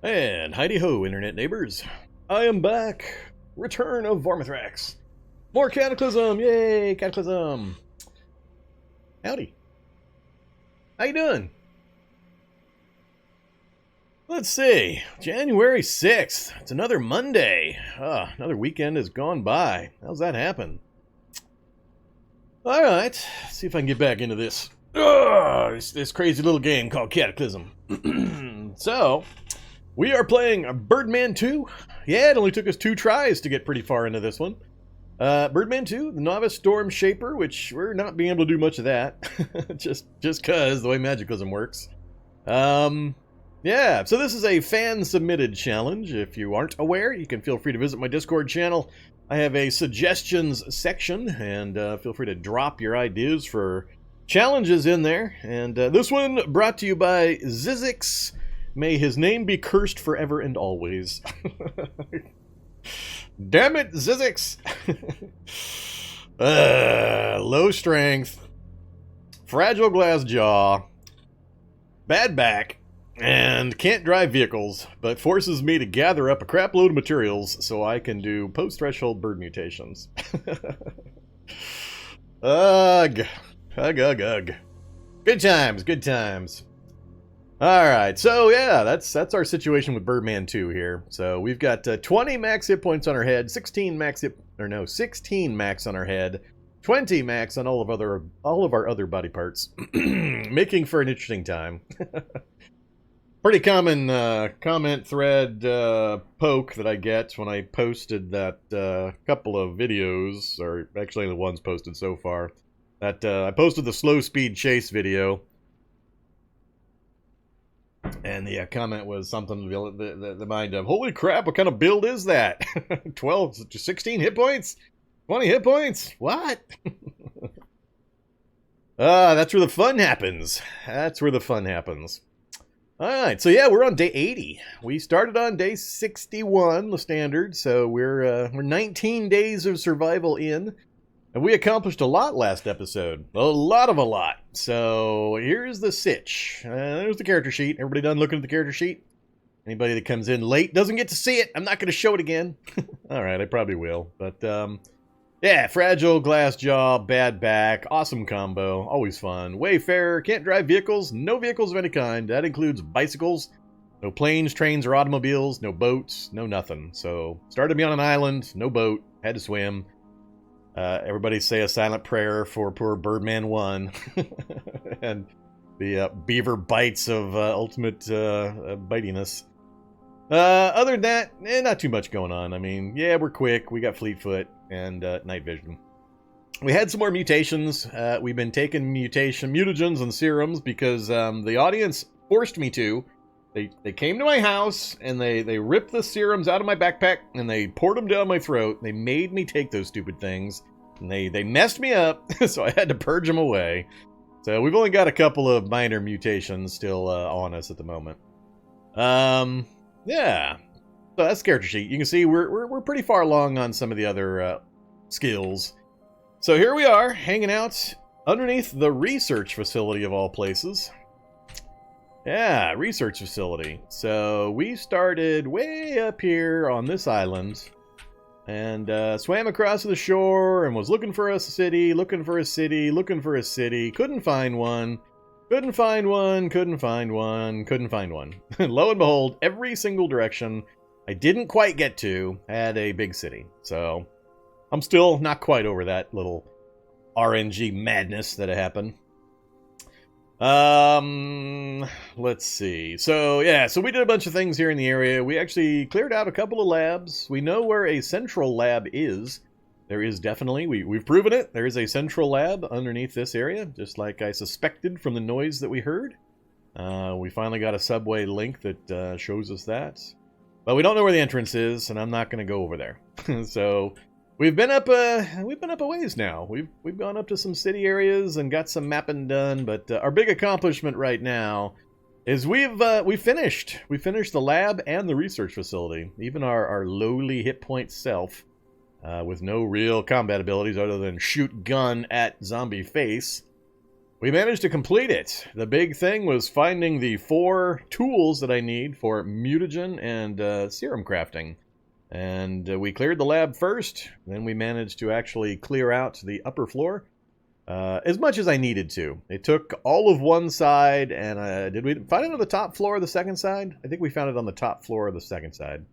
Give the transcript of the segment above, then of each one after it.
And heidi ho, internet neighbors. I am back. Return of Vormithrax. More Cataclysm! Yay, Cataclysm! Howdy. How you doing? Let's see. January 6th. It's another Monday. Another weekend has gone by. How's that happen? Alright, let's see if I can get back into this. This crazy little game called Cataclysm. So, we are playing Birdman 2. Yeah, it only took us 2 tries to get pretty far into this one. Birdman 2, the Novice Storm Shaper, which we're not being able to do much of that. just cause the way Magicalism works. Yeah, so this is a fan-submitted challenge. If you aren't aware, you can feel free to visit my Discord channel. I have a suggestions section, and feel free to drop your ideas for challenges in there. And this one brought to you by Zizix. May his name be cursed forever and always. Damn it, Zizix! Low strength, fragile glass jaw, bad back, and can't drive vehicles, but forces me to gather up a crap load of materials so I can do post-threshold bird mutations. Ugh. Ugh. Good times, good times. Alright, so yeah, that's our situation with Birdman 2 here. So we've got 20 max hit points on our head, 16 max on our head, 20 max on all of our other body parts, making for an interesting time. Pretty common comment thread poke that I get when I posted that couple of videos, or actually the ones posted so far. That I posted the slow speed chase video. And the comment was something to the mind of, holy crap, what kind of build is that? 12, 16 hit points? 20 hit points? What? That's where the fun happens. That's where the fun happens. Alright, so yeah, we're on day 80. We started on day 61, the standard, so we're 19 days of survival in. And we accomplished a lot last episode. A lot. So here's the sitch. There's the character sheet. Everybody done looking at the character sheet? Anybody that comes in late doesn't get to see it. I'm not going to show it again. Alright, I probably will. But, yeah, fragile glass jaw, bad back, awesome combo, always fun. Wayfarer, can't drive vehicles, no vehicles of any kind. That includes bicycles, no planes, trains, or automobiles, no boats, no nothing. So, started me on an island, no boat, had to swim. Everybody say a silent prayer for poor Birdman 1. And the beaver bites of ultimate bitiness. Other than that, not too much going on. I mean, yeah, we're quick. We got Fleetfoot and night vision. We had some more mutations. We've been taking mutagens and serums because the audience forced me to. They came to my house and they ripped the serums out of my backpack and they poured them down my throat. They made me take those stupid things and they messed me up, so I had to purge them away. So we've only got a couple of minor mutations still on us at the moment. Yeah. So that's character sheet. You can see we're pretty far along on some of the other skills. So here we are, hanging out underneath the research facility of all places. Yeah, research facility. So we started way up here on this island and swam across the shore and was looking for a city, looking for a city. Couldn't find one. And lo and behold, every single direction I didn't quite get to had a big city. So I'm still not quite over that little RNG madness that happened. Let's see. So, yeah, so we did a bunch of things here in the area. We actually cleared out a couple of labs. We know where a central lab is. There is definitely, we've proven it. There is a central lab underneath this area, just like I suspected from the noise that we heard. We finally got a subway link that shows us that. But we don't know where the entrance is, and I'm not going to go over there. So we've been up a ways now. We've gone up to some city areas and got some mapping done. But our big accomplishment right now is we finished the lab and the research facility. Even our lowly hit point self, with no real combat abilities other than shoot gun at zombie face, We managed to complete it. The big thing was finding the 4 tools that I need for mutagen and serum crafting. And we cleared the lab first, then we managed to actually clear out the upper floor as much as I needed to. It took all of one side, and did we find it on the top floor of the second side? I think we found it on the top floor of the second side.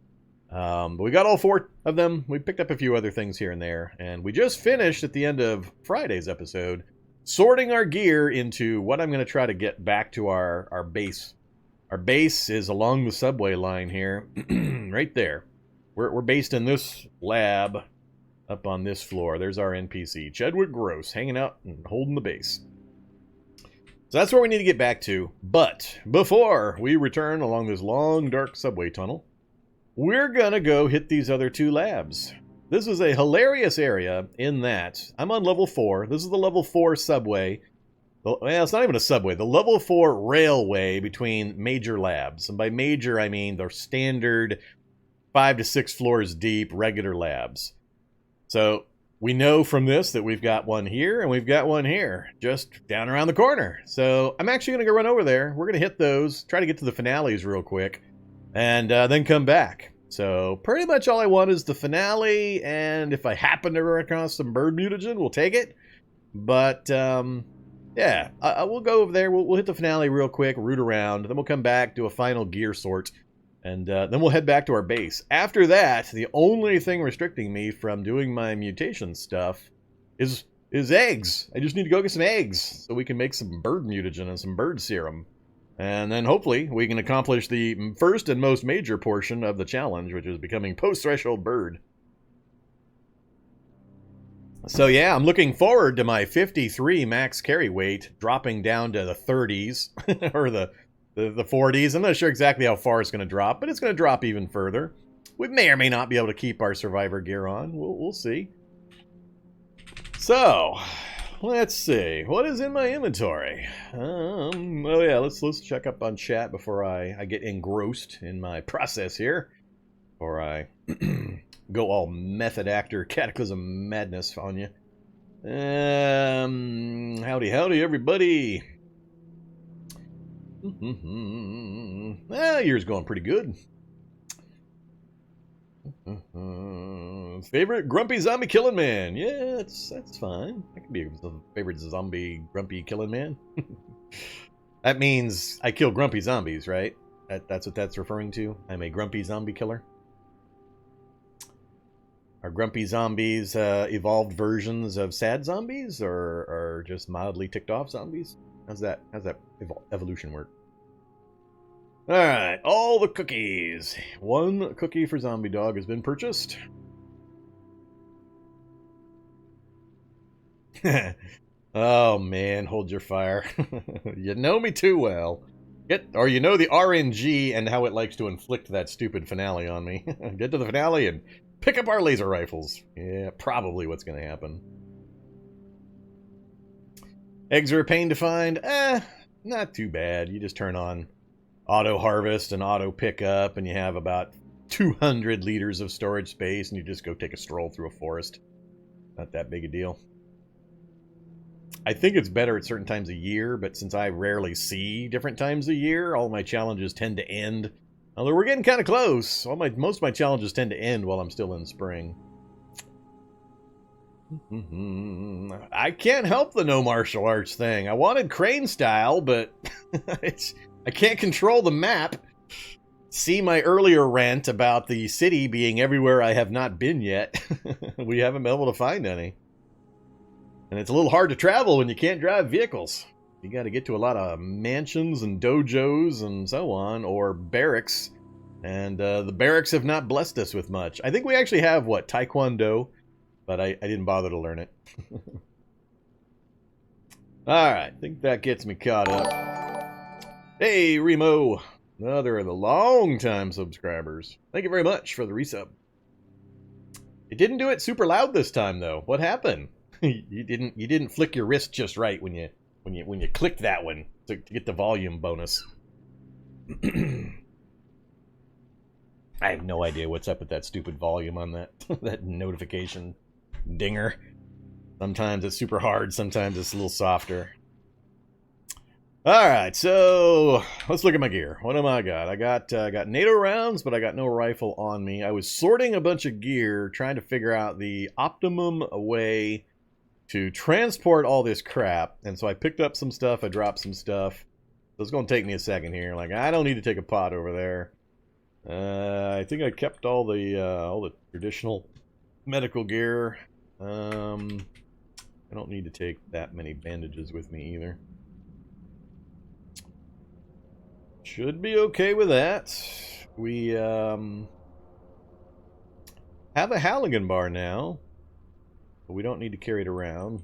But we got all 4 of them. We picked up a few other things here and there, and we just finished at the end of Friday's episode sorting our gear into what I'm going to try to get back to our base. Our base is along the subway line here, right there. We're based in this lab up on this floor. There's our NPC, Chedwick Gross, hanging out and holding the base. So that's where we need to get back to. But before we return along this long, dark subway tunnel, we're going to go hit these other 2 labs. This is a hilarious area in that I'm on level 4. This is the level 4 subway. Well, it's not even a subway. The level 4 railway between major labs. And by major, I mean the standard 5 to 6 floors deep regular labs. So we know from this that we've got one here and we've got one here, just down around the corner. So I'm actually going to go run over there. We're going to hit those, try to get to the finales real quick, and then come back. So pretty much all I want is the finale, and if I happen to run across some bird mutagen, we'll take it. But yeah, we'll go over there. We'll hit the finale real quick, root around, then we'll come back, do a final gear sort, and then we'll head back to our base. After that, the only thing restricting me from doing my mutation stuff is eggs. I just need to go get some eggs so we can make some bird mutagen and some bird serum. And then hopefully we can accomplish the first and most major portion of the challenge, which is becoming post-threshold bird. So yeah, I'm looking forward to my 53 max carry weight dropping down to the 30s or the 40s. I'm not sure exactly how far it's going to drop, but it's going to drop even further. We may or may not be able to keep our survivor gear on. We'll see. So let's see. What is in my inventory? Oh yeah, let's check up on chat before I get engrossed in my process here. Or I go all method actor cataclysm madness on you. Howdy everybody. Year's going pretty good. Favorite grumpy zombie killing man? Yeah, that's fine. I can be a favorite zombie grumpy killing man. That means I kill grumpy zombies, right? That's what that's referring to. I'm a grumpy zombie killer. Are grumpy zombies evolved versions of sad zombies, or just mildly ticked off zombies? How's that evolution work? Alright, all the cookies. 1 cookie for Zombie Dog has been purchased. Oh man, hold your fire. You know me too well. You know the RNG and how it likes to inflict that stupid finale on me. Get to the finale and pick up our laser rifles. Yeah, probably what's going to happen. Eggs are a pain to find. Not too bad. You just turn on auto harvest and auto pickup, and you have about 200 liters of storage space, and you just go take a stroll through a forest. Not that big a deal. I think it's better at certain times of year, but since I rarely see different times of year, all my challenges tend to end. Although we're getting kind of close. Most of my challenges tend to end while I'm still in spring. I can't help the no martial arts thing. I wanted crane style, but I can't control the map. See my earlier rant about the city being everywhere I have not been yet. We haven't been able to find any. And it's a little hard to travel when you can't drive vehicles. You got to get to a lot of mansions and dojos and so on, or barracks. And the barracks have not blessed us with much. I think we actually have, Taekwondo? But I didn't bother to learn it. Alright, I think that gets me caught up. Hey, Remo! Another of the long-time subscribers. Thank you very much for the resub. It didn't do it super loud this time, though. What happened? You didn't flick your wrist just right when you clicked that one to get the volume bonus. I have no idea what's up with that stupid volume on that that notification dinger. Sometimes it's super hard, sometimes it's a little softer. All right, so let's look at my gear. What am I got? I got NATO rounds, but I got no rifle on me. I was sorting a bunch of gear, trying to figure out the optimum way to transport all this crap. And so I picked up some stuff, I dropped some stuff. So it's going to take me a second here. Like, I don't need to take a pot over there. I think I kept all the traditional medical gear. I don't need to take that many bandages with me either. Should be okay with that. We have a Halligan bar now, but we don't need to carry it around.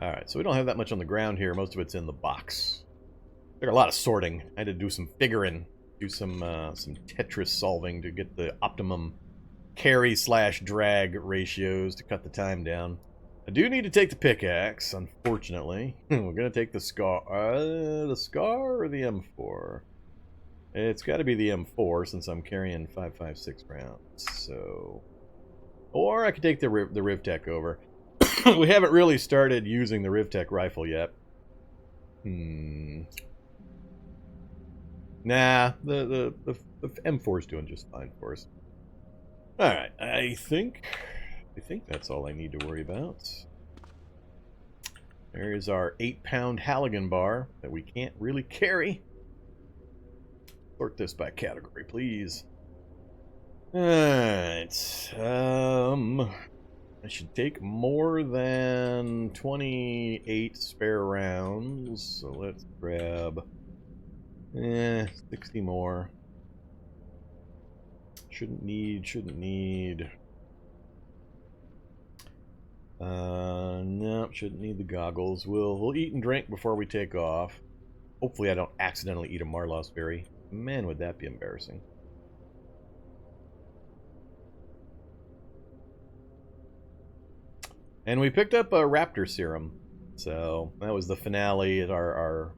Alright, so we don't have that much on the ground here. Most of it's in the box. There's a lot of sorting. I had to do some figuring, do some Tetris solving to get the optimum carry/drag ratios to cut the time down. I do need to take the pickaxe, unfortunately. We're going to take the Scar. The Scar or the M4? It's got to be the M4 since I'm carrying 5.56 rounds. So, or I could take the Rivtech over. We haven't really started using the Rivtech rifle yet. Nah, the M4 is doing just fine for us. All right, I think that's all I need to worry about. There is our 8-pound Halligan bar that we can't really carry. Sort this by category, please. Alright. I should take more than 28 spare rounds. So let's grab 60 more. Shouldn't need. No, shouldn't need the goggles. We'll eat and drink before we take off. Hopefully I don't accidentally eat a Marlos berry. Man, would that be embarrassing. And we picked up a raptor serum. So that was the finale at our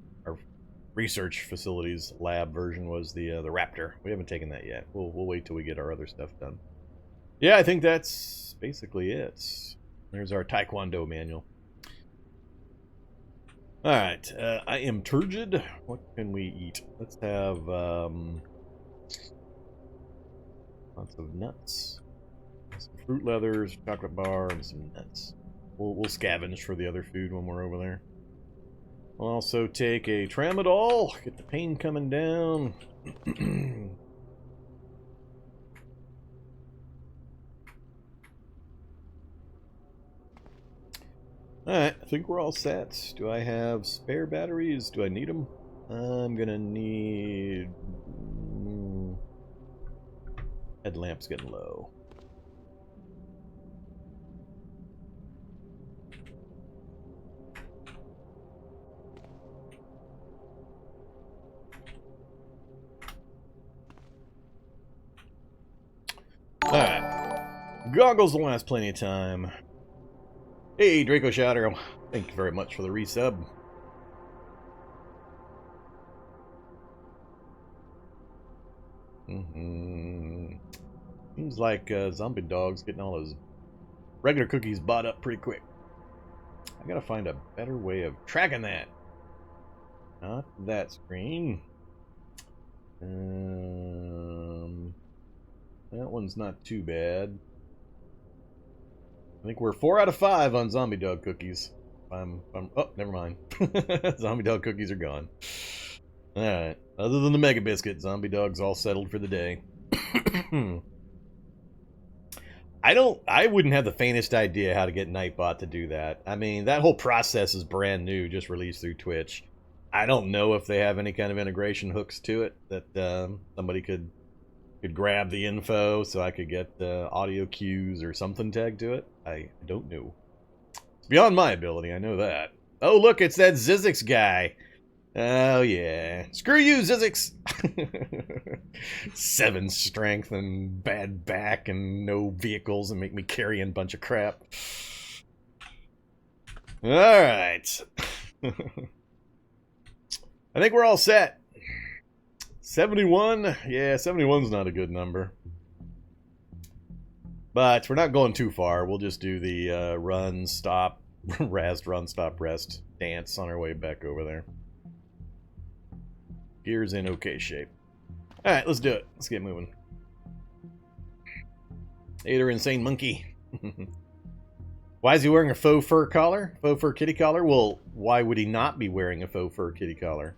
research facilities lab version was the raptor. We haven't taken that yet. We'll wait till we get our other stuff done. Yeah, I think that's basically it. There's our Taekwondo manual. Alright, I am turgid. What can we eat? Let's have lots of nuts. Some fruit leathers, chocolate bar, and some nuts. We'll scavenge for the other food when we're over there. We'll also take a tramadol, get the pain coming down. Alright, I think we're all set. Do I have spare batteries? Do I need them? I'm gonna need... Headlamp's getting low. Alright. Goggles will last plenty of time. Hey, Draco Shadow. Thank you very much for the resub. Seems like Zombie Dog's getting all his regular cookies bought up pretty quick. I gotta find a better way of tracking that. Not that screen. That one's not too bad. I think we're 4 out of 5 on Zombie Dog cookies. Oh, never mind. Zombie Dog cookies are gone. Alright. Other than the Mega Biscuit, Zombie Dog's all settled for the day. I wouldn't have the faintest idea how to get Nightbot to do that. I mean, that whole process is brand new, just released through Twitch. I don't know if they have any kind of integration hooks to it that somebody could grab the info so I could get audio cues or something tagged to it. I don't know. It's beyond my ability, I know that. Oh, look, it's that Zizix guy. Oh, yeah. Screw you, Zizix! 7 strength and bad back and no vehicles and make me carry a bunch of crap. Alright. I think we're all set. 71? Yeah, 71's not a good number. But we're not going too far. We'll just do the run, stop, rest, run, stop, rest dance on our way back over there. Gear's in okay shape. Alright, let's do it. Let's get moving. Ader Insane Monkey. Why is he wearing a faux fur collar? Faux fur kitty collar? Well, why would he not be wearing a faux fur kitty collar?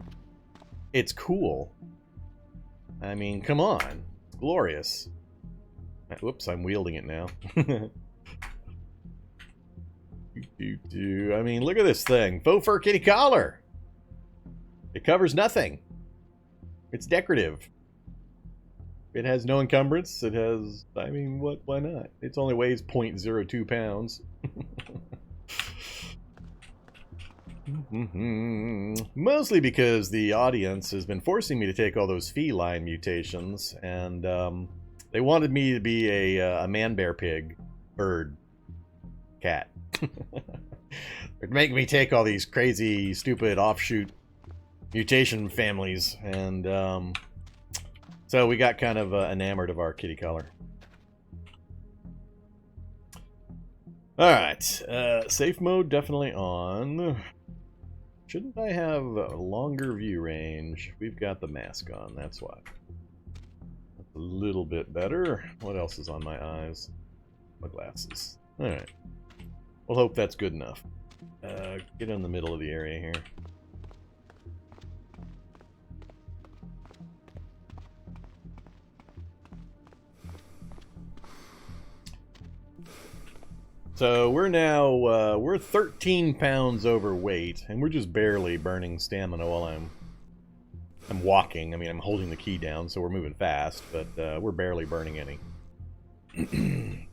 It's cool. I mean, come on. It's glorious. Whoops, I'm wielding it now. I mean, look at this thing. Faux fur kitty collar. It covers nothing. It's decorative. It has no encumbrance. It has, I mean, why not? It only weighs 0.02 pounds. Mostly because the audience has been forcing me to take all those feline mutations, and they wanted me to be a man-bear pig, bird, cat. They're making me take all these crazy, stupid, offshoot mutation families, and so we got kind of enamored of our kitty collar. Alright, safe mode definitely on. Shouldn't I have a longer view range? We've got the mask on, that's why. That's a little bit better. What else is on my eyes? My glasses. Alright. We'll hope that's good enough. Get in the middle of the area here. So we're now, we're 13 pounds overweight, and we're just barely burning stamina while I'm walking. I mean, I'm holding the key down, so we're moving fast, but we're barely burning any.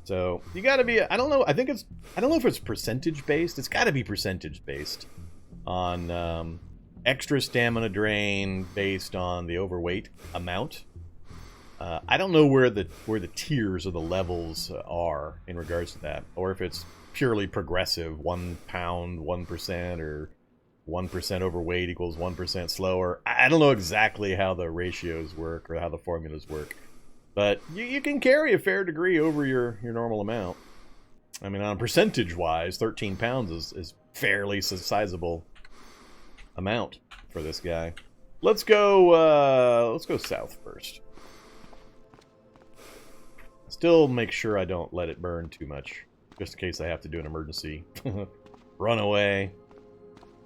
So you gotta be, I don't know know if it's percentage based. It's gotta be percentage based on extra stamina drain based on the overweight amount. I don't know where the tiers or the levels are in regards to that, or if it's purely progressive, 1 pound, 1%, or 1% overweight equals 1% slower. I don't know exactly how the ratios work or how the formulas work, but you can carry a fair degree over your normal amount. I mean, on percentage-wise, 13 pounds is fairly sizable amount for this guy. Let's go south first. Still make sure I don't let it burn too much, just in case I have to do an emergency run away.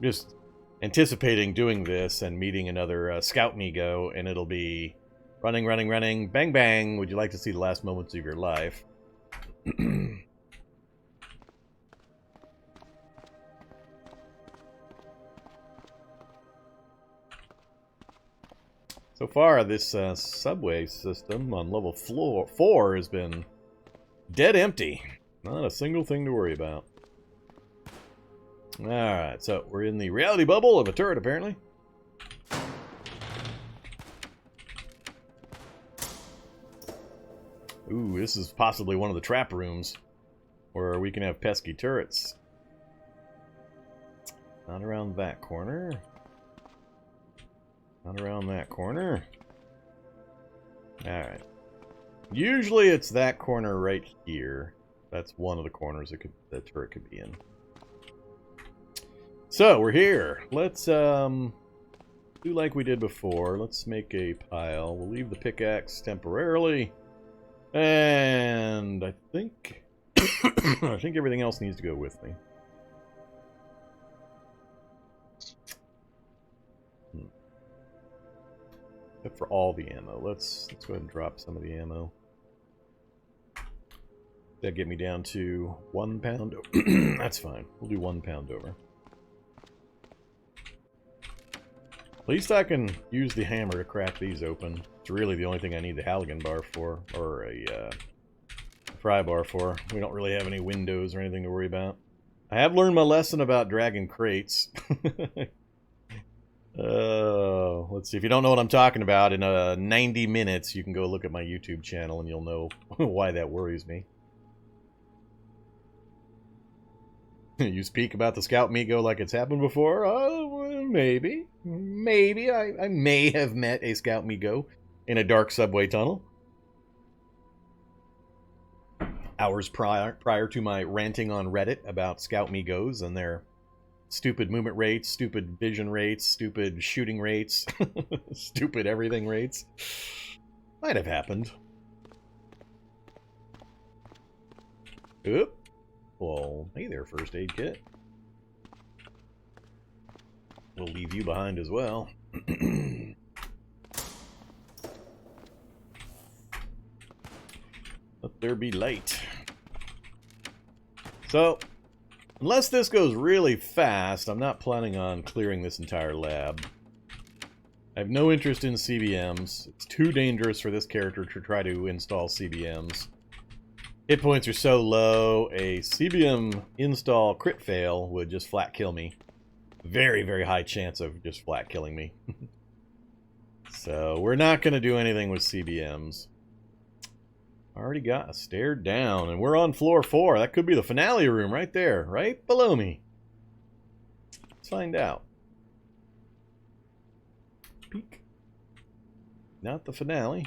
Just anticipating doing this and meeting another Scout Migo, and it'll be running, running, running, bang, bang. Would you like to see the last moments of your life? So far, this subway system on level 4 has been dead empty. Not a single thing to worry about. Alright, so we're in the reality bubble of a turret, apparently. Ooh, this is possibly one of the trap rooms where we can have pesky turrets. Not around that corner. Not around that corner. Alright. Usually it's that corner right here. That's one of the corners the turret could be in. So, we're here. Let's do like we did before. Let's make a pile. We'll leave the pickaxe temporarily. And I think I think everything else needs to go with me. Except for all the ammo. Let's go ahead and drop some of the ammo. That'll get me down to 1 pound. That's fine. We'll do 1 pound over. At least I can use the hammer to crack these open. It's really the only thing I need the Halligan bar for, or a pry bar for. We don't really have any windows or anything to worry about. I have learned my lesson about dragging crates. Let's see. If you don't know what I'm talking about, in 90 minutes, you can go look at my YouTube channel and you'll know why that worries me. You speak about the Scout Migo like it's happened before? Oh, maybe. Maybe. I may have met a Scout Migo in a dark subway tunnel. hours prior to my ranting on Reddit about Scout Migos and their stupid movement rates, stupid vision rates, stupid shooting rates, stupid everything rates. Might have happened. Oop. Well, hey there, first aid kit. We'll leave you behind as well. Let there be light. So, unless this goes really fast, I'm not planning on clearing this entire lab. I have no interest in CBMs. It's too dangerous for this character to try to install CBMs. Hit points are so low, a CBM install crit fail would just flat kill me. Very, very high chance of just flat killing me. So, we're not going to do anything with CBMs. Already got a stair down, and we're on floor 4. That could be the finale room right there, right below me. Let's find out. Peek. Not the finale.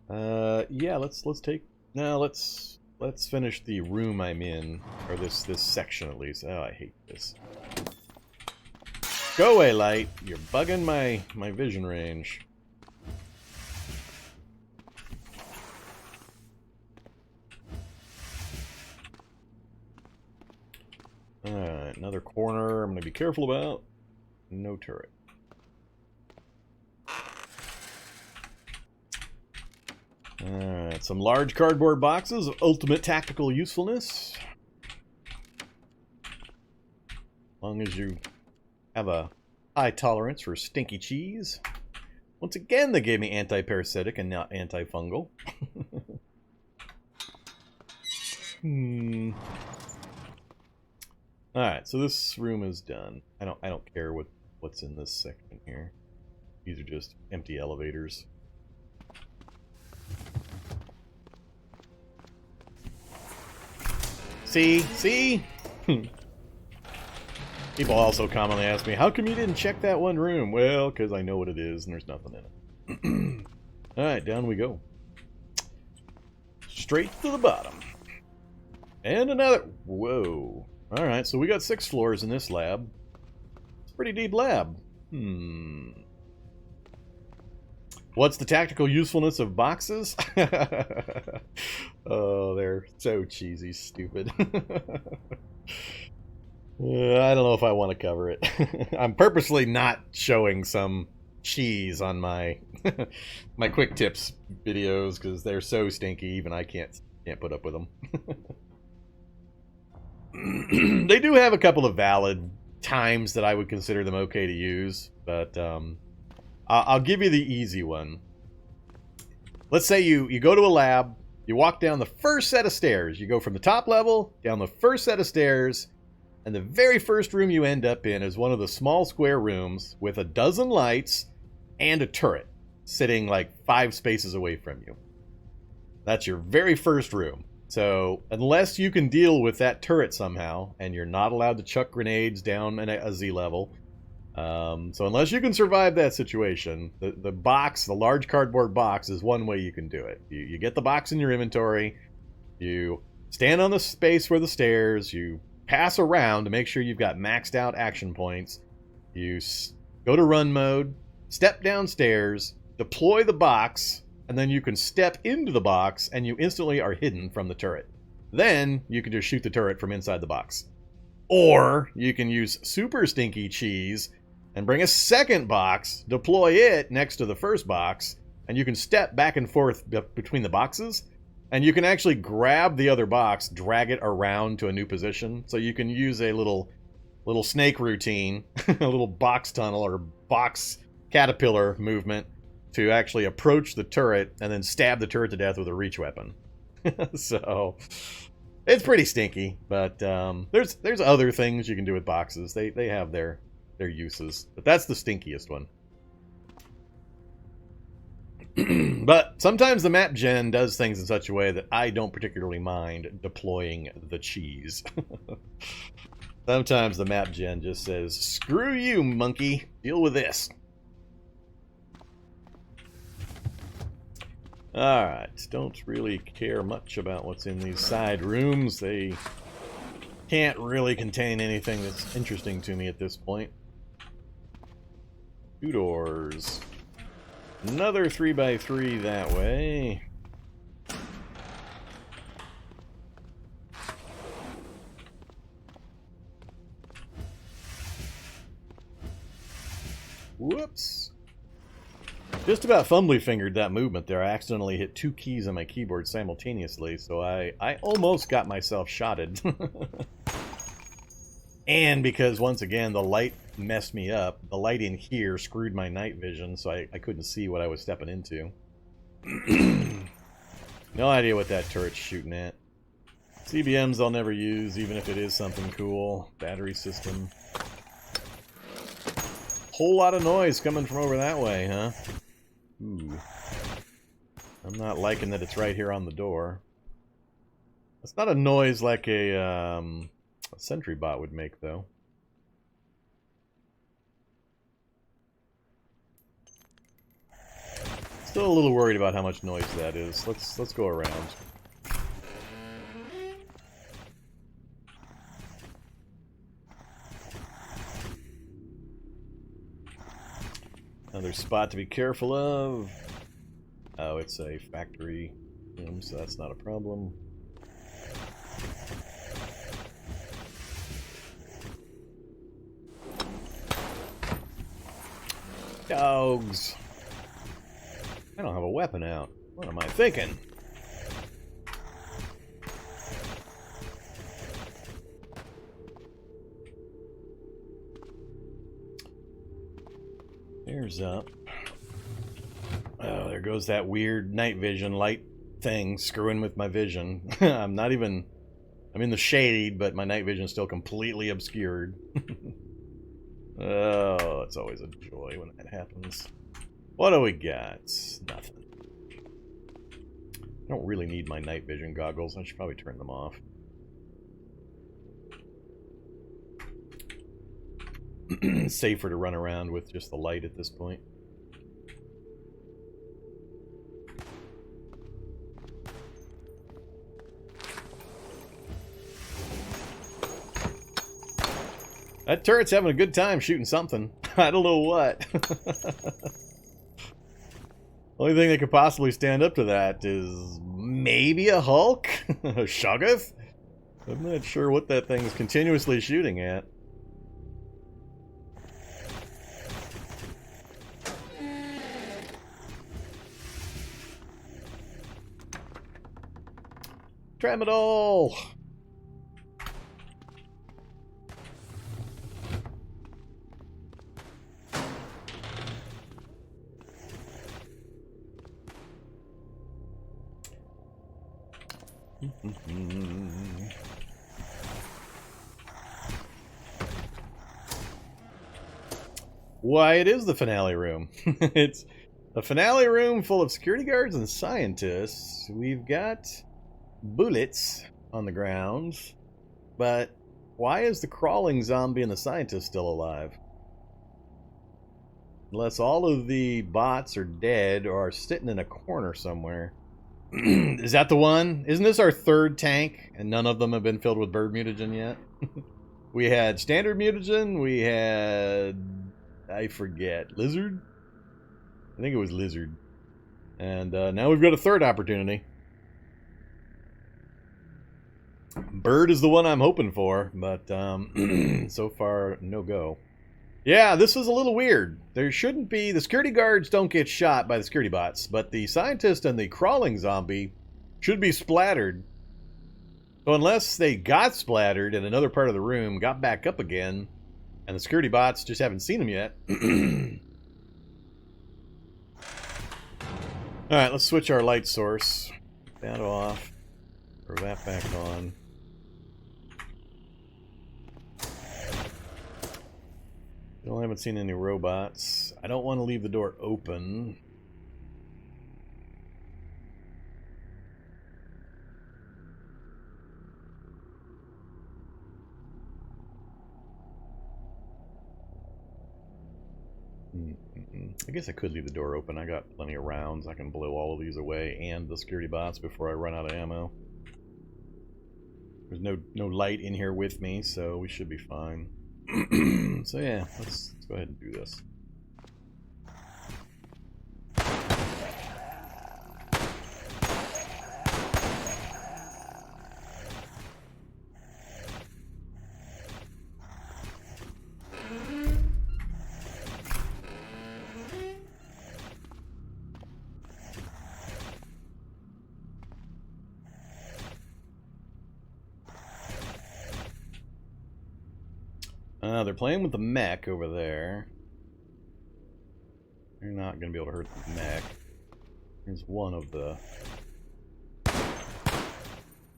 Yeah, let's finish the room I'm in, or this section at least. Oh, I hate this. Go away, light. You're bugging my vision range. Alright, another corner I'm going to be careful about. No turret. Alright, some large cardboard boxes of ultimate tactical usefulness. As long as you have a high tolerance for stinky cheese. Once again, they gave me anti-parasitic and not antifungal. Alright, so this room is done. I don't care what's in this section here. These are just empty elevators. See? People also commonly ask me, how come you didn't check that one room? Well, because I know what it is and there's nothing in it. Alright, down we go. Straight to the bottom. And another. Whoa. Alright, so we got 6 floors in this lab. It's a pretty deep lab. What's the tactical usefulness of boxes? Oh, they're so cheesy, stupid. I don't know if I want to cover it. I'm purposely not showing some cheese on my my quick tips videos because they're so stinky. Even I can't put up with them. They do have a couple of valid times that I would consider them okay to use, but I'll give you the easy one. Let's say you go to a lab, you walk down the first set of stairs. You go from the top level down the first set of stairs, and the very first room you end up in is one of the small square rooms with a dozen lights and a turret sitting like 5 spaces away from you. That's your very first room. So unless you can deal with that turret somehow, and you're not allowed to chuck grenades down a Z level, so unless you can survive that situation, the box, the large cardboard box, is one way you can do it. You get the box in your inventory, you stand on the space where the stairs, you pass around to make sure you've got maxed out action points, you go to run mode, step downstairs, deploy the box, and then you can step into the box and you instantly are hidden from the turret. Then you can just shoot the turret from inside the box. Or you can use super stinky cheese and bring a second box, deploy it next to the first box, and you can step back and forth between the boxes, and you can actually grab the other box, drag it around to a new position. So you can use a little snake routine, a little box tunnel or box caterpillar movement to actually approach the turret and then stab the turret to death with a reach weapon. So it's pretty stinky, but there's other things you can do with boxes. They have their uses, but that's the stinkiest one. But sometimes the map gen does things in such a way that I don't particularly mind deploying the cheese. Sometimes the map gen just says, screw you, monkey, deal with this. Alright, don't really care much about what's in these side rooms. They can't really contain anything that's interesting to me at this point. 2 doors. Another 3x3 that way. Whoops. Just about fumbly fingered that movement there. I accidentally hit 2 keys on my keyboard simultaneously, so I almost got myself shotted. And because, once again, the light messed me up, the light in here screwed my night vision, so I couldn't see what I was stepping into. No idea what that turret's shooting at. CBMs I'll never use, even if it is something cool. Battery system. Whole lot of noise coming from over that way, huh? Ooh. I'm not liking that it's right here on the door. It's not a noise like a sentry bot would make, though. Still a little worried about how much noise that is. Let's go around. Another spot to be careful of. Oh, it's a factory room, so that's not a problem. Dogs. I don't have a weapon out. What am I thinking? There's up. Oh, there goes that weird night vision light thing screwing with my vision. I'm in the shade, but my night vision is still completely obscured. Oh, it's always a joy when that happens. What do we got? Nothing. I don't really need my night vision goggles. I should probably turn them off. Safer to run around with just the light at this point. That turret's having a good time shooting something. I don't know what. Only thing that could possibly stand up to that is maybe a Hulk? A Shoggoth? I'm not sure what that thing is continuously shooting at. Tramadol! Why, it is the finale room. It's a finale room full of security guards and scientists. We've got bullets on the ground, but why is the crawling zombie and the scientist still alive? Unless all of the bots are dead or are sitting in a corner somewhere. Is that the one? Isn't this our third tank, and none of them have been filled with bird mutagen yet? We had standard mutagen, we had... I forget. Lizard? I think it was lizard. And now we've got a third opportunity. Bird is the one I'm hoping for, but so far, no go. Yeah, this is a little weird. There shouldn't be... The security guards don't get shot by the security bots, but the scientist and the crawling zombie should be splattered. So unless they got splattered in another part of the room, got back up again, and the security bots just haven't seen them yet. Alright, let's switch our light source. That off. Throw that back on. Still haven't seen any robots. I don't want to leave the door open. I guess I could leave the door open. I got plenty of rounds. I can blow all of these away and the security bots before I run out of ammo. There's no light in here with me, so we should be fine. So yeah, let's go ahead and do this. They're playing with the mech over there. They're not going to be able to hurt the mech. Here's one of the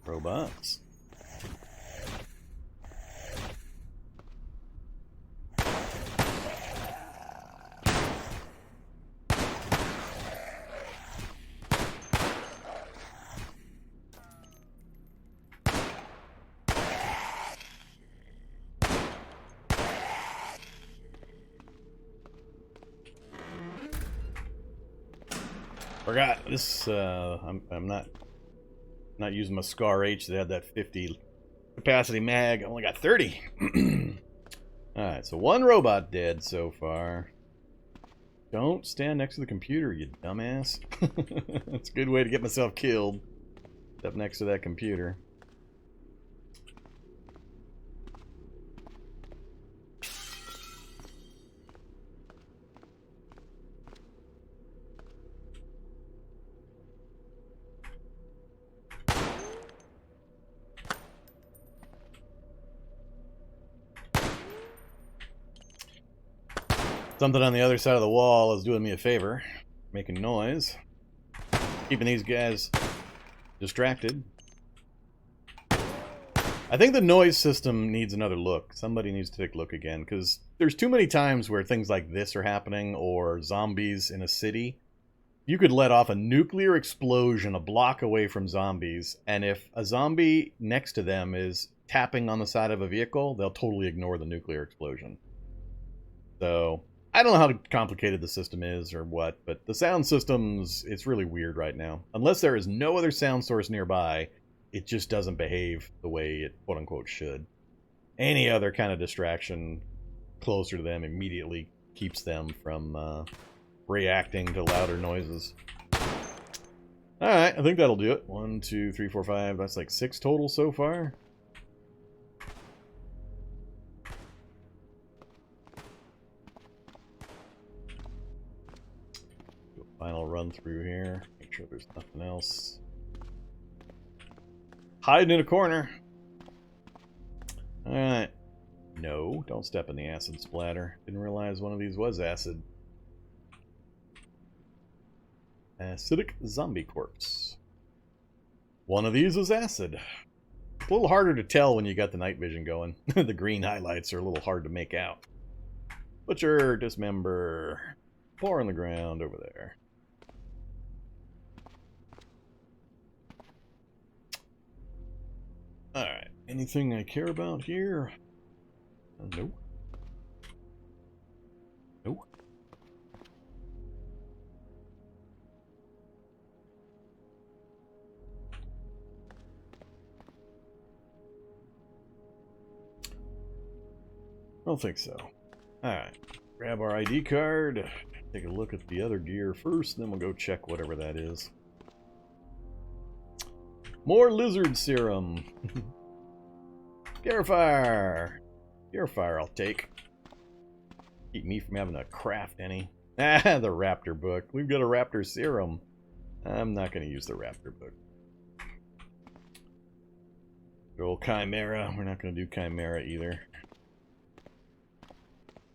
robots. Forgot this. I'm not using my Scar H. They had that 50 capacity mag. I only got 30. All right, so one robot dead so far. Don't stand next to the computer, you dumbass. That's a good way to get myself killed. Up next to that computer. Something on the other side of the wall is doing me a favor. Making noise. Keeping these guys distracted. I think the noise system needs another look. Somebody needs to take a look again, because there's too many times where things like this are happening, or zombies in a city. You could let off a nuclear explosion a block away from zombies, and if a zombie next to them is tapping on the side of a vehicle, they'll totally ignore the nuclear explosion. So I don't know how complicated the system is or what, but the sound systems, it's really weird right now. Unless there is no other sound source nearby, it just doesn't behave the way it quote-unquote should. Any other kind of distraction closer to them immediately keeps them from reacting to louder noises. Alright, I think that'll do it. 1, 2, 3, 4, 5. That's like 6 total so far. Final run through here. Make sure there's nothing else. Hiding in a corner. Alright. No, don't step in the acid splatter. Didn't realize one of these was acid. Acidic zombie corpse. One of these is acid. It's a little harder to tell when you got the night vision going. The green highlights are a little hard to make out. Butcher, dismember. Pour on the ground over there. Alright, anything I care about here? Nope. Nope. I don't think so. Alright, grab our ID card, take a look at the other gear first, then we'll go check whatever that is. More lizard serum. Gearfire. Gearfire I'll take. Keep me from having to craft any. Ah, the Raptor book. We've got a Raptor serum. I'm not going to use the Raptor book. Good old Chimera. We're not going to do Chimera either.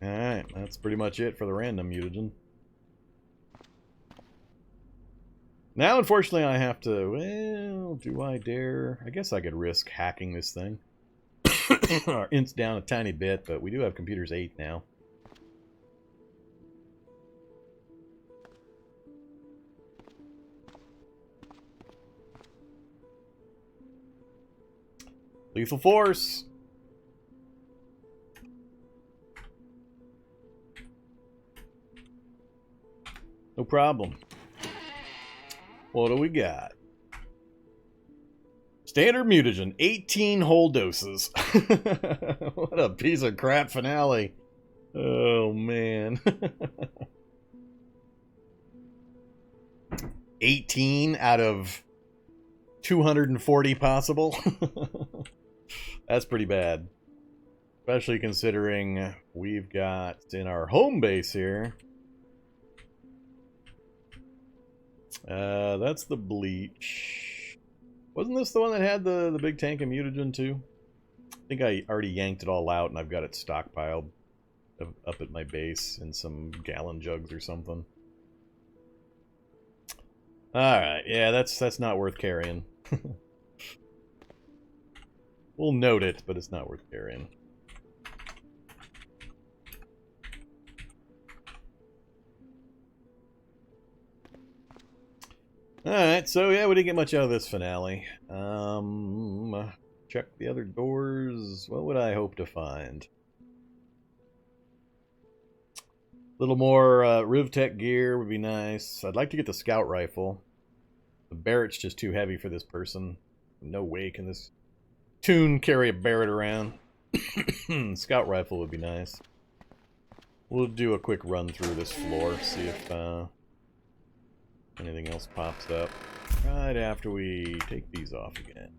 Alright, that's pretty much it for the random mutagen. Now, unfortunately, I have to... Well, do I dare? I guess I could risk hacking this thing. Our int's down a tiny bit, but we do have computers 8 now. Lethal force! problem. What do we got? Standard mutagen, 18 whole doses. What a piece of crap finale. Oh, man. 18 out of 240 possible. That's pretty bad. Especially considering we've got in our home base here. That's the bleach. Wasn't this the one that had the big tank of mutagen too? I think I already yanked it all out and I've got it stockpiled up at my base in some gallon jugs or something. Alright, yeah, that's not worth carrying. We'll note it, but it's not worth carrying. Alright, so yeah, we didn't get much out of this finale. Check the other doors. What would I hope to find? A little more Rivtech gear would be nice. I'd like to get the scout rifle. The Barrett's just too heavy for this person. No way can this toon carry a Barrett around. Scout rifle would be nice. We'll do a quick run through this floor, see if anything else pops up. Right after we take these off again.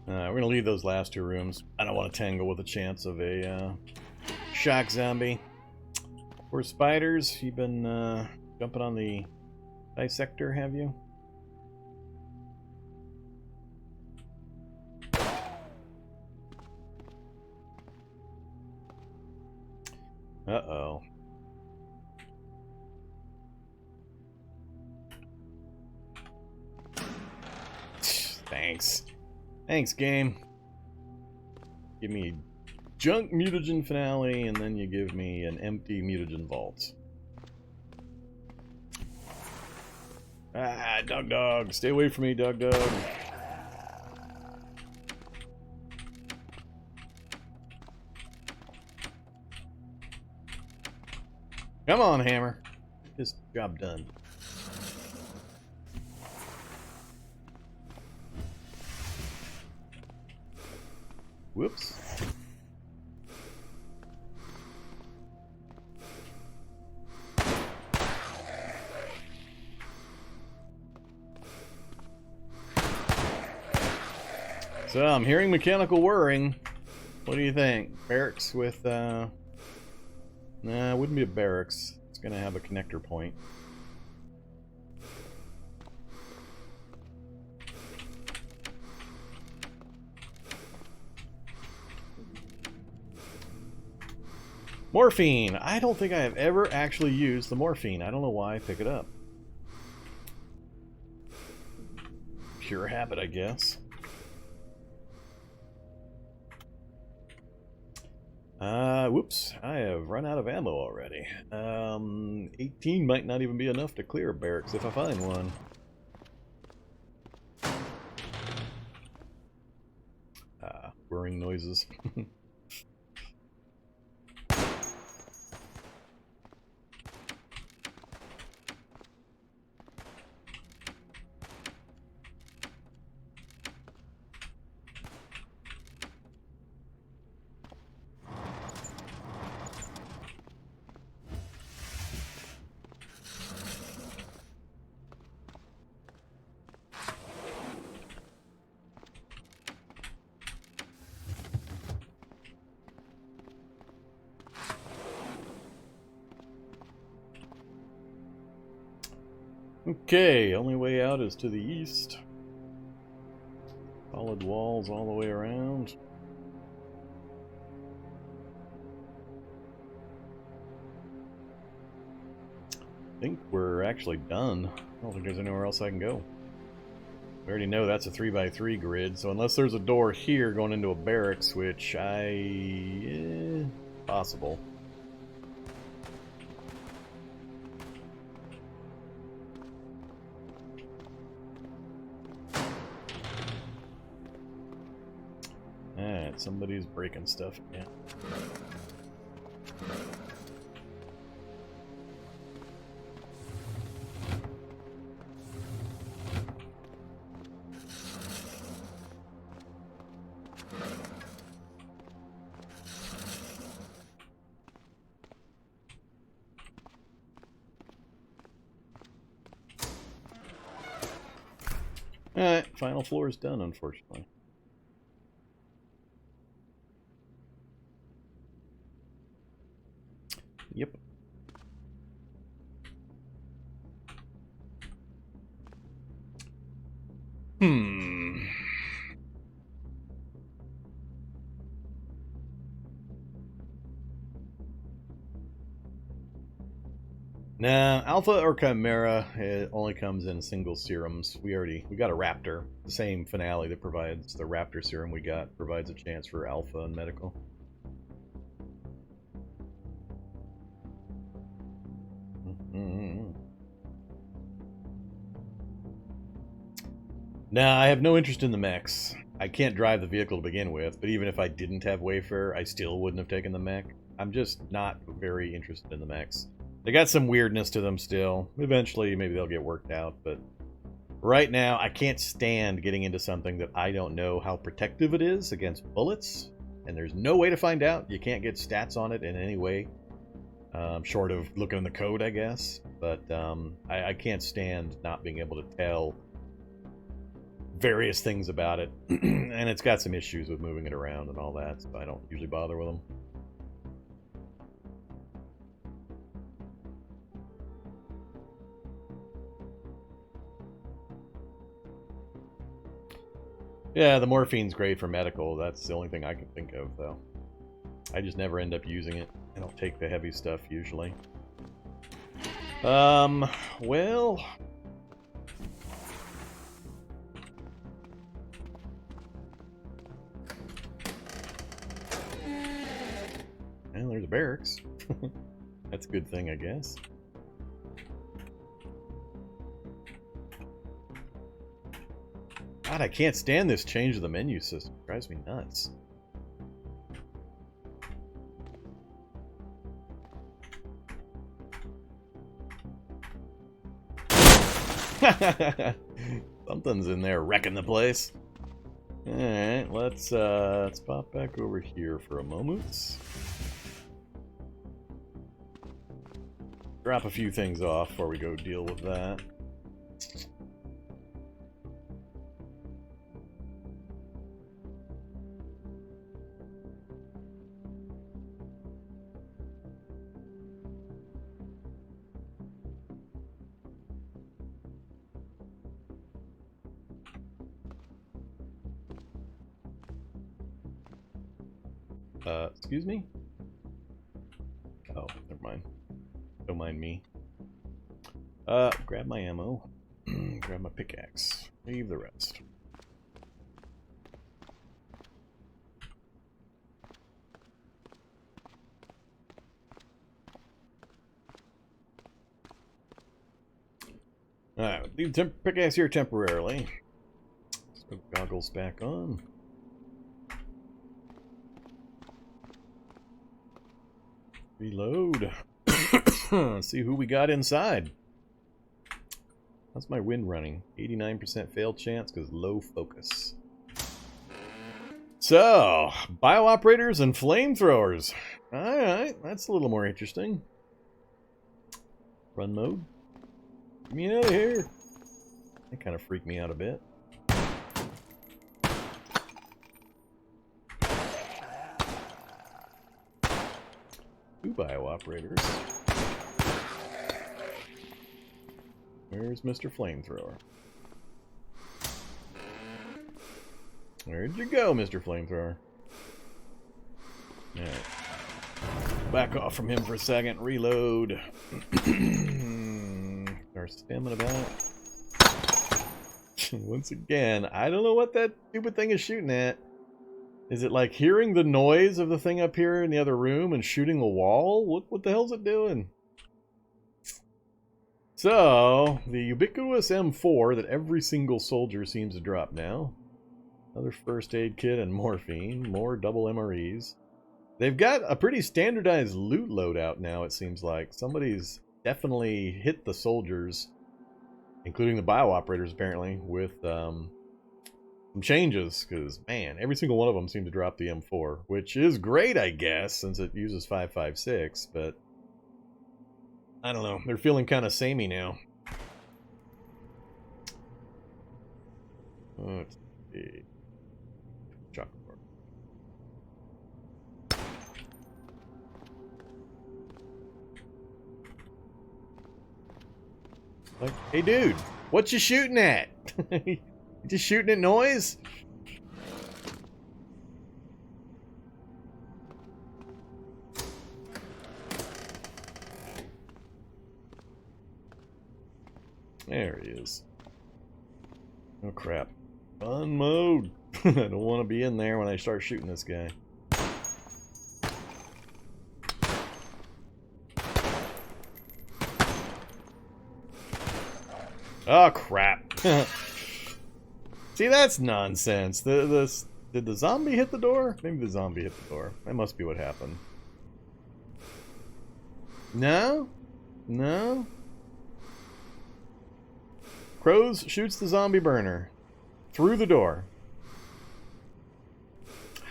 We're going to leave those last two rooms. I don't want to tangle with the chance of a shock zombie. Poor spiders, you've been jumping on the dissector, have you? Uh-oh. Thanks. Thanks, game. Give me junk mutagen finale, and then you give me an empty mutagen vault. Ah, dog. Stay away from me, dog. Come on, hammer. Get this job done. Whoops. So I'm hearing mechanical whirring. What do you think? Barracks with nah, it wouldn't be a barracks. It's gonna have a connector point. Morphine! I don't think I have ever actually used the morphine. I don't know why I pick it up. Pure habit, I guess. Whoops. I have run out of ammo already. 18 might not even be enough to clear a barracks if I find one. Whirring noises. Okay, only way out is to the east. Solid walls all the way around. I think we're actually done. I don't think there's anywhere else I can go. We already know that's a 3x3 grid, so unless there's a door here going into a barracks, which possible. Alright, somebody's breaking stuff again. Alright, final floor is done, unfortunately. Yep. Nah, Alpha or Chimera, it only comes in single serums. We got a Raptor. The same finale that provides the Raptor serum we got provides a chance for Alpha and Medical. Nah, I have no interest in the mechs. I can't drive the vehicle to begin with, but even if I didn't have Wayfarer, I still wouldn't have taken the mech. I'm just not very interested in the mechs. They got some weirdness to them still. Eventually, maybe they'll get worked out, but right now, I can't stand getting into something that I don't know how protective it is against bullets, and there's no way to find out. You can't get stats on it in any way, short of looking in the code, I guess. But I can't stand not being able to tell various things about it, and it's got some issues with moving it around and all that, so I don't usually bother with them. Yeah, the morphine's great for medical. That's the only thing I can think of, though. I just never end up using it. I don't take the heavy stuff, usually. Well... Well, there's barracks. That's a good thing, I guess. God, I can't stand this change of the menu system. It drives me nuts. Something's in there wrecking the place. Alright, let's pop back over here for a moment. Drop a few things off before we go deal with that. Excuse me? Oh, never mind. Don't mind me. Grab my ammo. Grab my pickaxe. Leave the rest. Alright, leave the pickaxe here temporarily. Let's put goggles back on. Reload. Let's see who we got inside. How's my wind running? 89% fail chance because low focus. So, bio-operators and flamethrowers. Alright, that's a little more interesting. Run mode. Get me out of here. That kind of freaked me out a bit. Two bio-operators. Where's Mr. Flamethrower? Where'd you go, Mr. Flamethrower? Alright. Back off from him for a second. Reload. Our stamina back. Once again, I don't know what that stupid thing is shooting at. Is it like hearing the noise of the thing up here in the other room and shooting the wall? What the hell's it doing? So, the ubiquitous M4 that every single soldier seems to drop now. Another first aid kit and morphine. More double MREs. They've got a pretty standardized loot loadout now, it seems like. Somebody's definitely hit the soldiers, including the bio-operators apparently, with some changes. Because, man, every single one of them seemed to drop the M4, which is great, I guess, since it uses 5.56, but I don't know. They're feeling kind of samey now. Let's see. Chalkboard. Like, hey dude, what you shooting at? You just shooting at noise? There he is. Oh crap. Fun mode. I don't want to be in there when I start shooting this guy. Oh crap. See, that's nonsense. Did the zombie hit the door? Maybe the zombie hit the door. That must be what happened. No? No? Crows shoots the zombie burner through the door.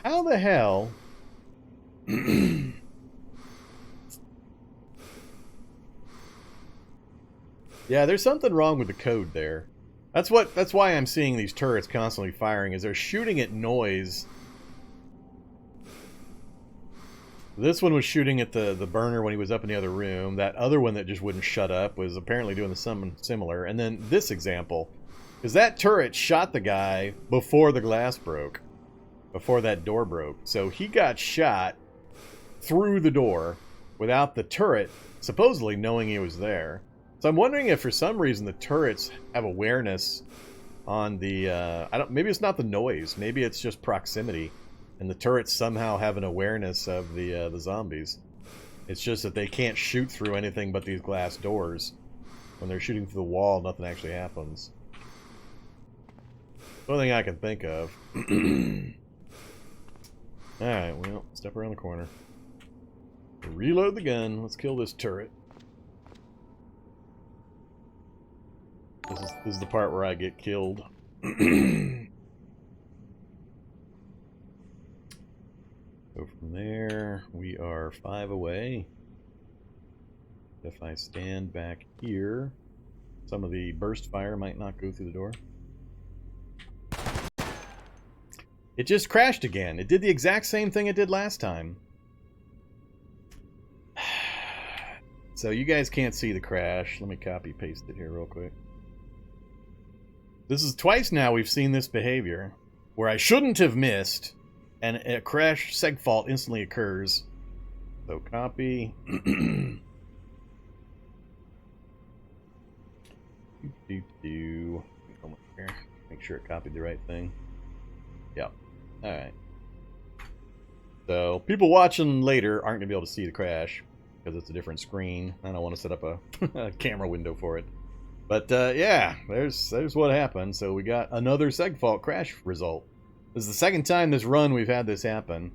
How the hell? Yeah, there's something wrong with the code there. That's why I'm seeing these turrets constantly firing, is they're shooting at noise. This one was shooting at the burner when he was up in the other room. That other one that just wouldn't shut up was apparently doing something similar. And then this example, because that turret shot the guy before the glass broke, before that door broke. So he got shot through the door without the turret supposedly knowing he was there. So I'm wondering if for some reason the turrets have awareness on the, maybe it's not the noise, maybe it's just proximity. And the turrets somehow have an awareness of the zombies. It's just that they can't shoot through anything but these glass doors. When they're shooting through the wall, nothing actually happens. The only thing I can think of. Alright, well, step around the corner. Reload the gun. Let's kill this turret. This is the part where I get killed. Go from there. We are 5 away. If I stand back here, some of the burst fire might not go through the door. It just crashed again. It did the exact same thing it did last time. So you guys can't see the crash. Let me copy paste it here real quick. This is twice now we've seen this behavior where I shouldn't have missed and a crash seg fault instantly occurs. So copy. Make sure it copied the right thing. Yep. Alright. So people watching later aren't going to be able to see the crash because it's a different screen. I don't want to set up a camera window for it. But yeah, there's what happened. So we got another seg fault crash result. This is the second time this run we've had this happen.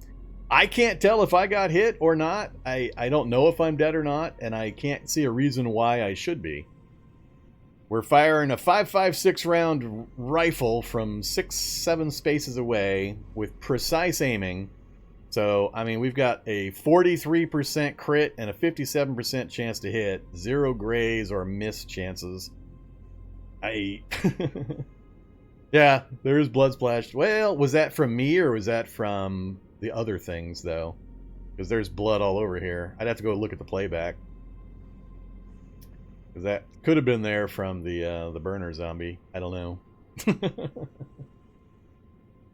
I can't tell if I got hit or not. I don't know if I'm dead or not, and I can't see a reason why I should be. We're firing a 5.56 round rifle from 6-7 spaces away with precise aiming. So, I mean, we've got a 43% crit and a 57% chance to hit. 0 grays or miss chances. Yeah, there is blood splashed. Well, was that from me or was that from the other things, though? Because there's blood all over here. I'd have to go look at the playback. Because that could have been there from the burner zombie. I don't know.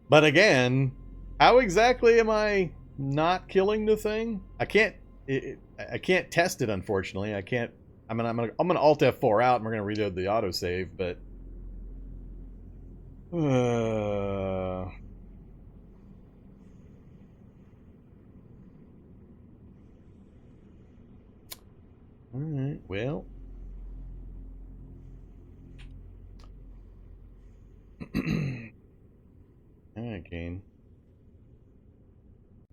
But again, how exactly am I not killing the thing? I can't. I can't test it, unfortunately. I can't. I'm gonna Alt F4 out, and we're gonna reload the autosave, but. Alright, well. Alright, machine.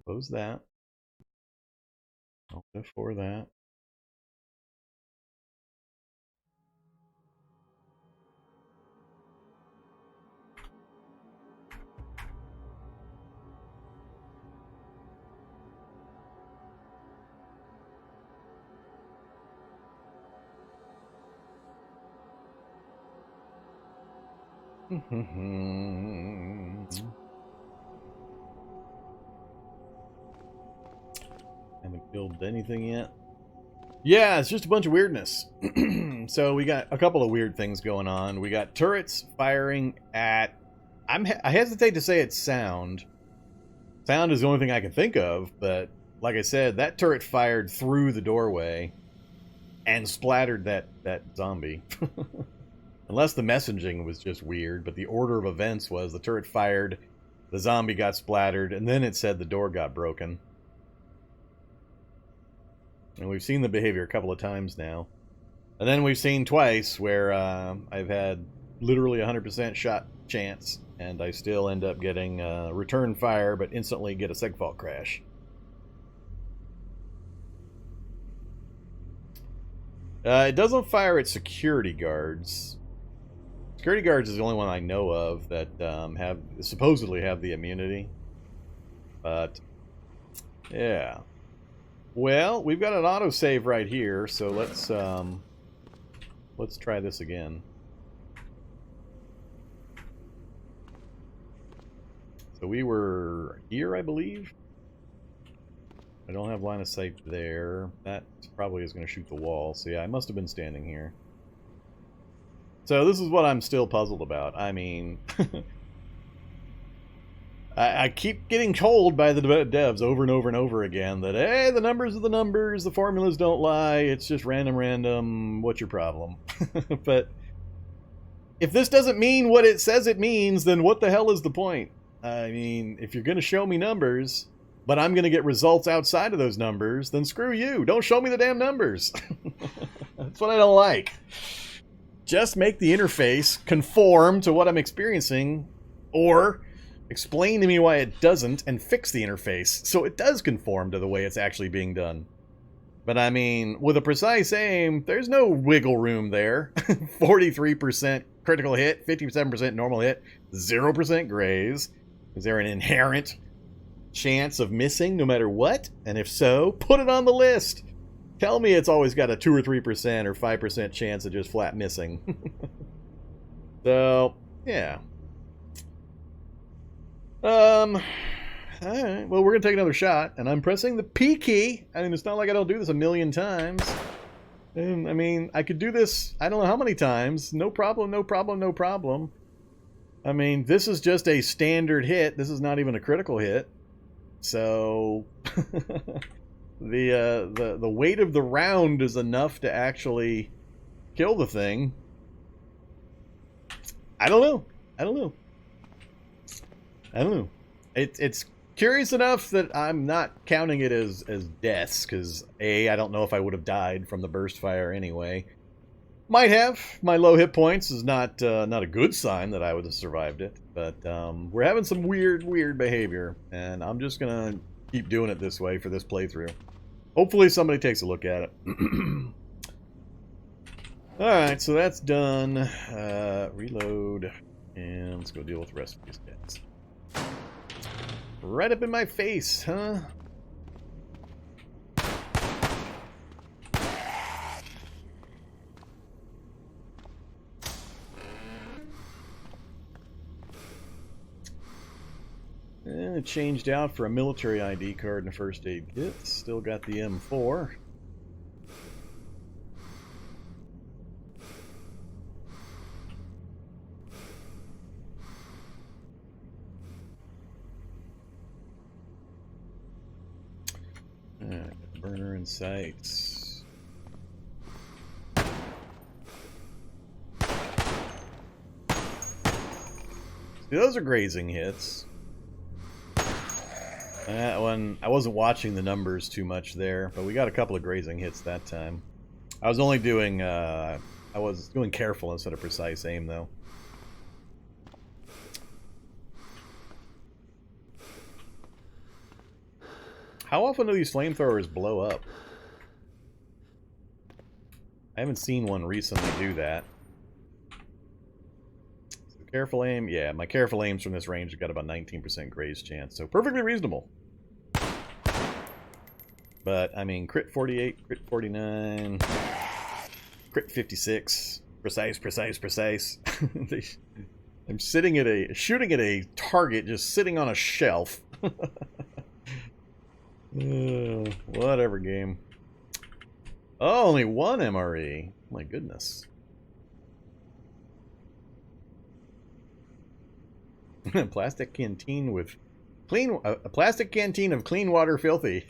Close that. I'll go for that. Haven't killed anything yet. Yeah, it's just a bunch of weirdness. So we got a couple of weird things going on. We got turrets firing at... I hesitate to say it's sound. Sound is the only thing I can think of, but like I said, that turret fired through the doorway and splattered that zombie. Unless the messaging was just weird, but the order of events was the turret fired, the zombie got splattered, and then it said the door got broken. And we've seen the behavior a couple of times now. And then we've seen twice where I've had literally 100% shot chance, and I still end up getting return fire, but instantly get a segfault crash. It doesn't fire at security guards. Security guards is the only one I know of that supposedly have the immunity. But yeah. Well, we've got an autosave right here, so let's try this again. So we were here, I believe. I don't have line of sight there. That probably is going to shoot the wall. So yeah, I must have been standing here. So this is what I'm still puzzled about. I mean, I keep getting told by the devs over and over and over again that, hey, the numbers are the numbers, the formulas don't lie, it's just random, what's your problem? But if this doesn't mean what it says it means, then what the hell is the point? I mean, if you're going to show me numbers, but I'm going to get results outside of those numbers, then screw you. Don't show me the damn numbers. That's what I don't like. Just make the interface conform to what I'm experiencing, or explain to me why it doesn't and fix the interface so it does conform to the way it's actually being done. But I mean, with a precise aim, there's no wiggle room there. 43% critical hit, 57% normal hit, 0% graze. Is there an inherent chance of missing no matter what? And if so, put it on the list. Tell me it's always got a 2 or 3% or 5% chance of just flat missing. So, yeah. Alright, well, we're going to take another shot, and I'm pressing the P key. I mean, it's not like I don't do this a million times. And, I mean, I could do this, I don't know how many times. No problem, no problem, no problem. I mean, this is just a standard hit. This is not even a critical hit. So... The weight of the round is enough to actually kill the thing. I don't know. It's curious enough that I'm not counting it as deaths, because A, I don't know if I would have died from the burst fire anyway. Might have. My low hit points is not a good sign that I would have survived it. But we're having some weird behavior, and I'm just gonna keep doing it this way for this playthrough. Hopefully somebody takes a look at it. Alright, so that's done. Reload. And let's go deal with the rest of these guys. Right up in my face, huh? And it changed out for a military ID card and a first aid kit. Still got the M4. Burner and sights. See, those are grazing hits. That one, I wasn't watching the numbers too much there, but we got a couple of grazing hits that time. I was only doing, I was doing careful instead of precise aim, though. How often do these flamethrowers blow up? I haven't seen one recently do that. So careful aim. Yeah, my careful aims from this range have got about 19% graze chance, so perfectly reasonable. But, I mean, crit 48, crit 49, crit 56. Precise. I'm shooting at a target just sitting on a shelf. Whatever, game. Oh, only one MRE. My goodness. Plastic canteen with clean. A plastic canteen of clean water filthy.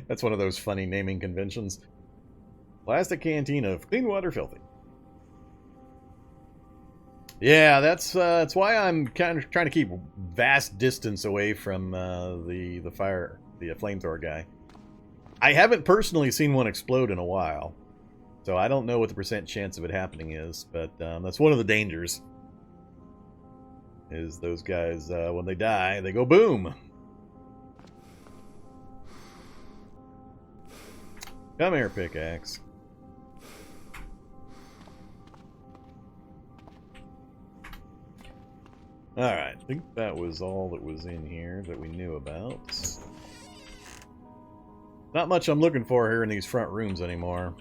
That's one of those funny naming conventions. Plastic canteen of clean water filthy. Yeah, that's why I'm kind of trying to keep vast distance away from the flamethrower guy. I haven't personally seen one explode in a while, so I don't know what the percent chance of it happening is, but that's one of the dangers. Is those guys, when they die, they go boom. Come here, pickaxe. Alright, I think that was all that was in here that we knew about. Not much I'm looking for here in these front rooms anymore.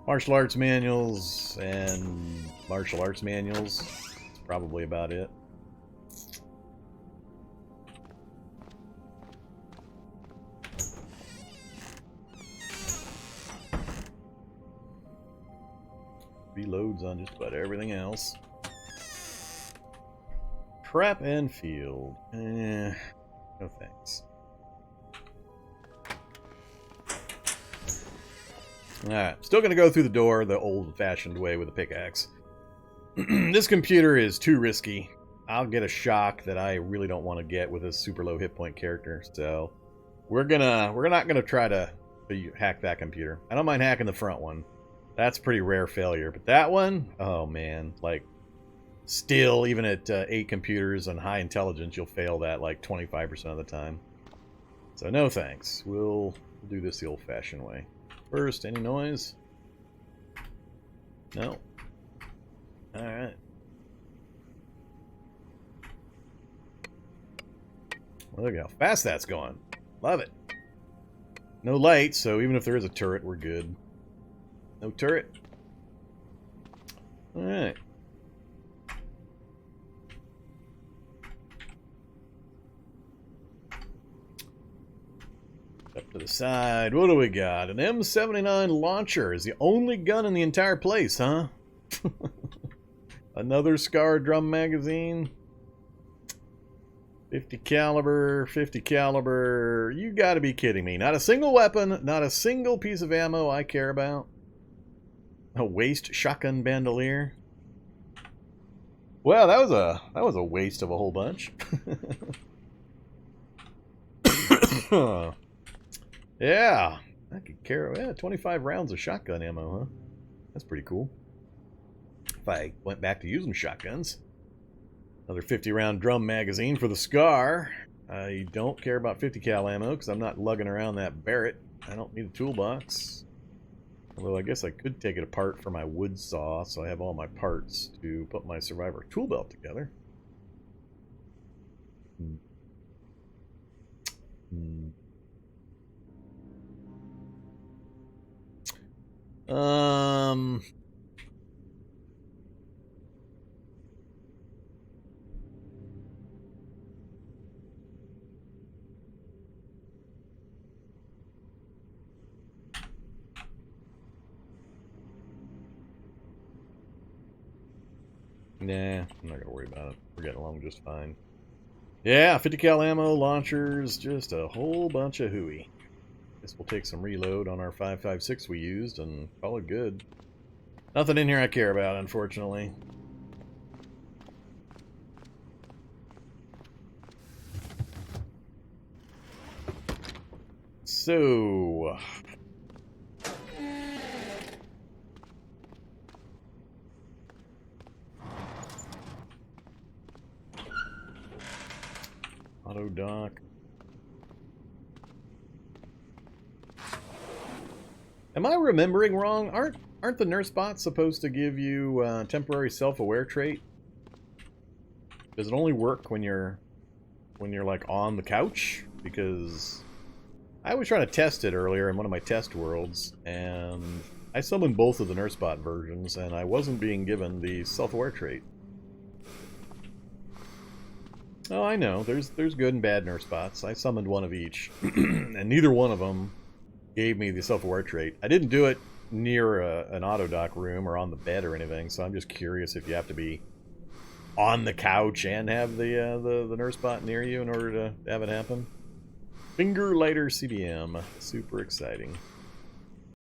Martial arts manuals and martial arts manuals. That's probably about it. Reloads on just about everything else. Trap and field. No thanks. Alright, still gonna go through the door the old-fashioned way with a pickaxe. This computer is too risky. I'll get a shock that I really don't want to get with a super low hit point character, so we're not gonna try to hack that computer. I don't mind hacking the front one. That's a pretty rare failure, but that one, oh man, like, still, even at 8 computers on high intelligence, you'll fail that like 25% of the time. So no thanks. We'll do this the old-fashioned way. First, any noise? No. Alright. Look how fast that's going. Love it. No light, so even if there is a turret, we're good. No turret. Alright. Up to the side. What do we got? An M79 launcher is the only gun in the entire place, huh? Another Scar drum magazine. 50 caliber, 50 caliber. You gotta be kidding me. Not a single weapon, not a single piece of ammo I care about. A waste shotgun bandolier. Well, that was a waste of a whole bunch. Yeah, I could carry 25 rounds of shotgun ammo, huh? That's pretty cool. If I went back to using shotguns. Another 50-round drum magazine for the Scar. I don't care about 50 cal ammo because I'm not lugging around that Barrett. I don't need a toolbox. Although I guess I could take it apart for my wood saw, so I have all my parts to put my Survivor tool belt together. Nah, I'm not gonna worry about it. We're getting along just fine. Yeah, 50 cal ammo, launchers, just a whole bunch of hooey. Guess we'll take some reload on our 5.56 we used and call it good. Nothing in here I care about, unfortunately. So... auto dock. Am I remembering wrong? Aren't the nurse bots supposed to give you temporary self-aware trait? Does it only work when you're like on the couch? Because I was trying to test it earlier in one of my test worlds, and I summoned both of the nurse bot versions, and I wasn't being given the self-aware trait. Oh, I know. There's good and bad nurse bots. I summoned one of each, and neither one of them gave me the self-aware trait. I didn't do it near an auto-dock room or on the bed or anything, so I'm just curious if you have to be on the couch and have the nurse bot near you in order to have it happen. Finger lighter CBM. Super exciting.